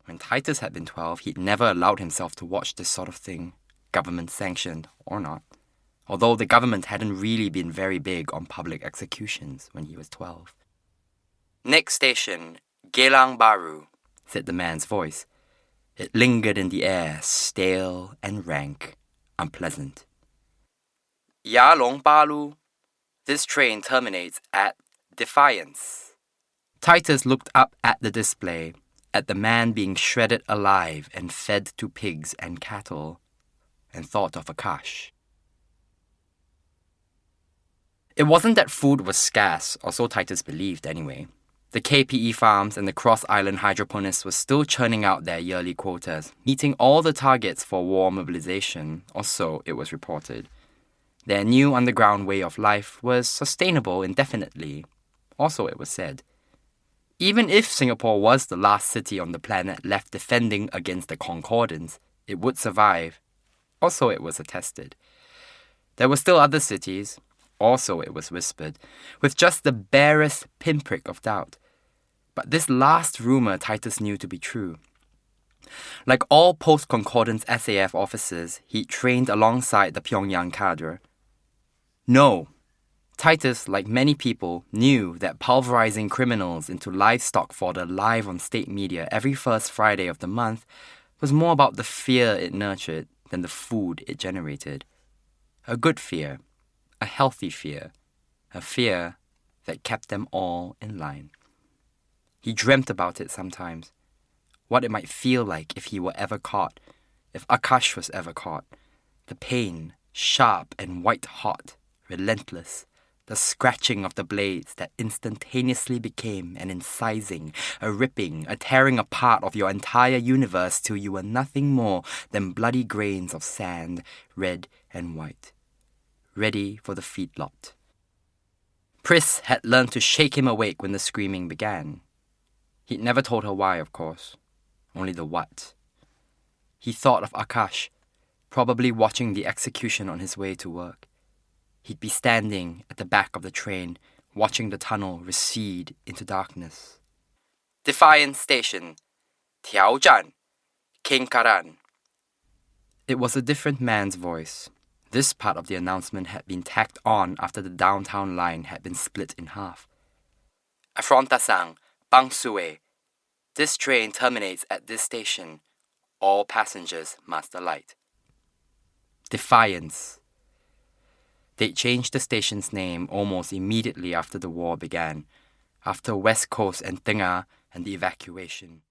When Titus had been 12, he'd never allowed himself to watch this sort of thing, government-sanctioned or not, although the government hadn't really been very big on public executions when he was 12. "Next station, Geylang Baru," said the man's voice. It lingered in the air, stale and rank, unpleasant. "Yalong Balu. This train terminates at Defiance." Titus looked up at the display, at the man being shredded alive and fed to pigs and cattle, and thought of Akash. It wasn't that food was scarce, or so Titus believed anyway. The KPE farms and the cross-island hydroponists were still churning out their yearly quotas, meeting all the targets for war mobilization, or so it was reported. Their new underground way of life was sustainable indefinitely, or so it was said. Even if Singapore was the last city on the planet left defending against the Concordance, it would survive, or so it was attested. There were still other cities, or so it was whispered, with just the barest pinprick of doubt. But this last rumour Titus knew to be true. Like all post-Concordance SAF officers, he trained alongside the Pyongyang cadre. No, Titus, like many people, knew that pulverizing criminals into livestock fodder live on state media every first Friday of the month was more about the fear it nurtured than the food it generated. A good fear, a healthy fear, a fear that kept them all in line. He dreamt about it sometimes, what it might feel like if he were ever caught, if Akash was ever caught. The pain, sharp and white-hot, relentless, the scratching of the blades that instantaneously became an incising, a ripping, a tearing apart of your entire universe till you were nothing more than bloody grains of sand, red and white, ready for the feedlot. Pris had learned to shake him awake when the screaming began. He'd never told her why, of course, only the what. He thought of Akash, probably watching the execution on his way to work. He'd be standing at the back of the train, watching the tunnel recede into darkness. "Defiance Station, Tiaozhan, Kingkaran." It was a different man's voice. This part of the announcement had been tacked on after the downtown line had been split in half. "Titus Ang, Bang Sue. This train terminates at this station. All passengers must alight." Defiance. They'd changed the station's name almost immediately after the war began, after West Coast and Tengah and the evacuation.